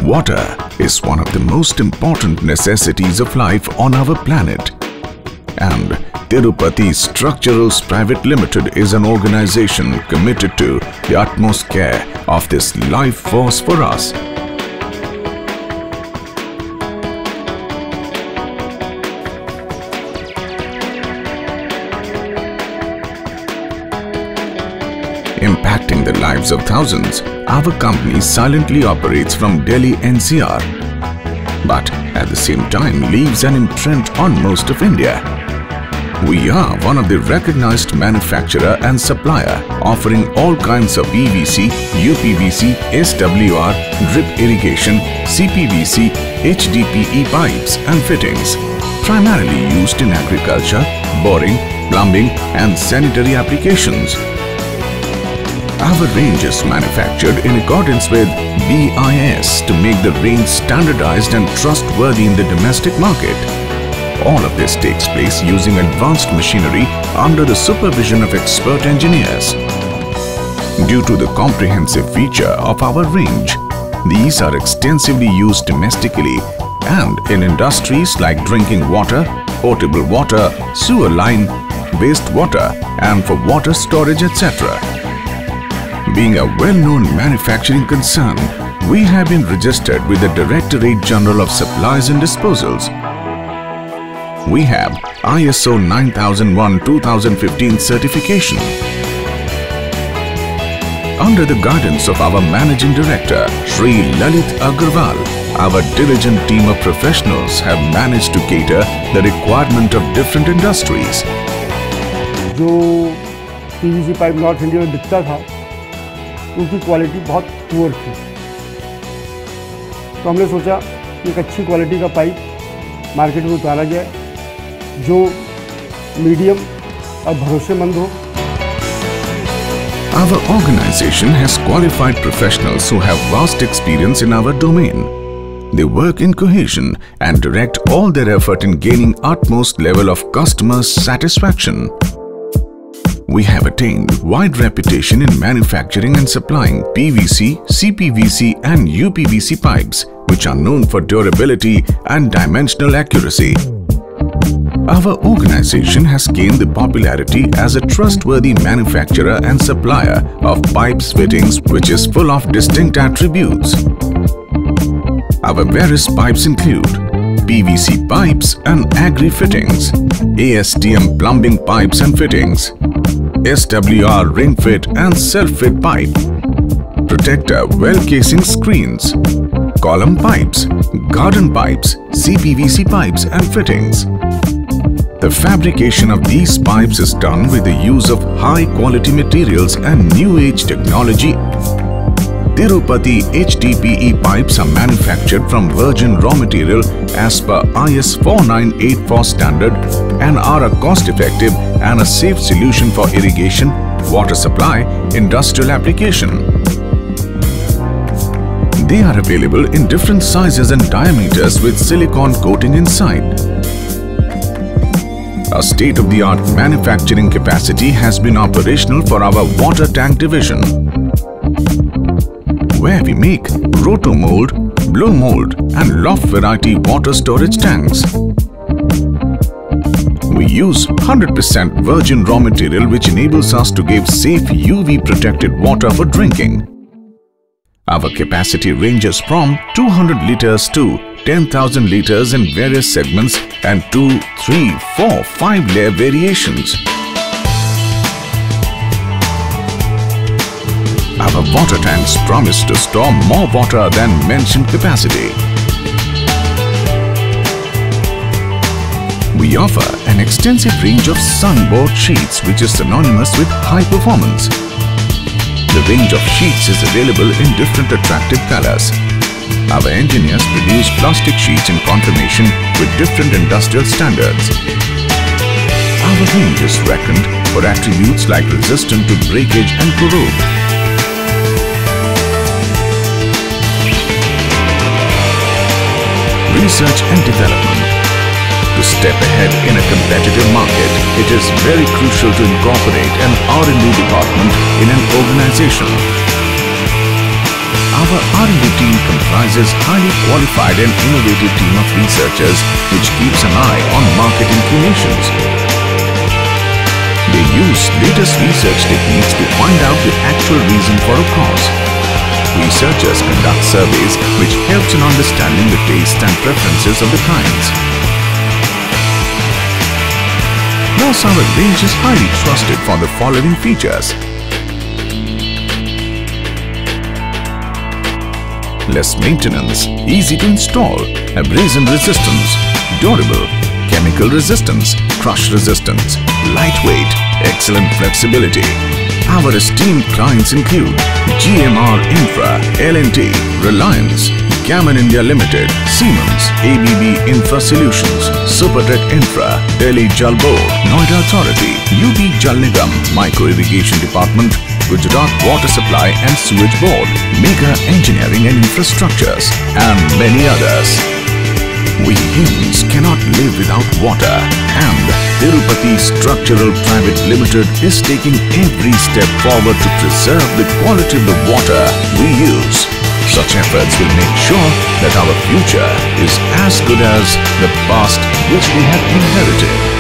Water is one of the most important necessities of life on our planet. And Tirupati Structuals Private Limited is an organization committed to the utmost care of this life force for us. Impacting the lives of thousands, our company silently operates from Delhi NCR, but at the same time leaves an imprint on most of India. We are one of the recognized manufacturer and supplier offering all kinds of PVC, UPVC, SWR, drip irrigation, CPVC, HDPE pipes and fittings, primarily used in agriculture, boring, plumbing and sanitary applications. Our range is manufactured in accordance with BIS to make the range standardized and trustworthy in the domestic market. All of this takes place using advanced machinery under the supervision of expert engineers. Due to the comprehensive feature of our range, these are extensively used domestically and in industries like drinking water, potable water, sewer line, wastewater and for water storage, etc. Being a well-known manufacturing concern, we have been registered with the Directorate General of Supplies and Disposals. We have ISO 9001-2015 certification. Under the guidance of our Managing Director, Shri Lalit Agarwal, our diligent team of professionals have managed to cater the requirement of different industries. जो PVC pipe north India में बिकता था, उनकी quality बहुत poor थी, तो हमने सोचा कि एक अच्छी क्वालिटी का पाइप मार्केट में उतारा जाए जो मीडियम और भरोसेमंद हो. Our organization has qualified professionals who have vast experience in our domain. They work in cohesion and direct all their effort in gaining utmost level of customer satisfaction. We have attained wide reputation in manufacturing and supplying PVC, CPVC and UPVC pipes, which are known for durability and dimensional accuracy. Our organization has gained the popularity as a trustworthy manufacturer and supplier of pipes fittings, which is full of distinct attributes. Our various pipes include PVC pipes and agri fittings, ASTM plumbing pipes and fittings, SWR ring fit and self fit pipe, protector well casing screens, column pipes, garden pipes, CPVC pipes and fittings. The fabrication of these pipes is done with the use of high quality materials and new age technology. Tirupati HDPE pipes are manufactured from virgin raw material as per IS 4984 standard and are a cost-effective and a safe solution for irrigation, water supply, industrial application. They are available in different sizes and diameters with silicone coating inside. A state-of-the-art manufacturing capacity has been operational for our water tank division, where we make roto-mold, blow mold and loft variety water storage tanks. We use 100% virgin raw material which enables us to give safe UV protected water for drinking. Our capacity ranges from 200 liters to 10,000 liters in various segments and 2, 3, 4, 5 layer variations. Our water tanks promise to store more water than mentioned capacity. We offer an extensive range of sunboard sheets which is synonymous with high performance. The range of sheets is available in different attractive colors. Our engineers produce plastic sheets in confirmation with different industrial standards. Our range is reckoned for attributes like resistant to breakage and corrode. Research and development. To step ahead in a competitive market, it is very crucial to incorporate an R&D department in an organization. Our R&D team comprises comprises highly qualified and innovative team of researchers which keeps an eye on market inclinations. They use latest research techniques to find out the actual reason for a cause. Researchers conduct surveys which helps in understanding the taste and preferences of the clients. Thus, our range is highly trusted for the following features: less maintenance, easy to install, abrasion resistance, durable, chemical resistance, crush resistance, lightweight, excellent flexibility. Our esteemed clients include GMR Infra, L&T, Reliance, Gammon India Limited, Siemens, ABB Infra Solutions, Supertech Infra, Delhi Jal Board, Noida Authority, UB Jal Nigam, Micro Irrigation Department, Gujarat Water Supply and Sewage Board, Mega Engineering and Infrastructures, and many others. We humans cannot live without water, and Tirupati Structural Private Limited is taking every step forward to preserve the quality of the water we use. Such efforts will make sure that our future is as good as the past which we have inherited.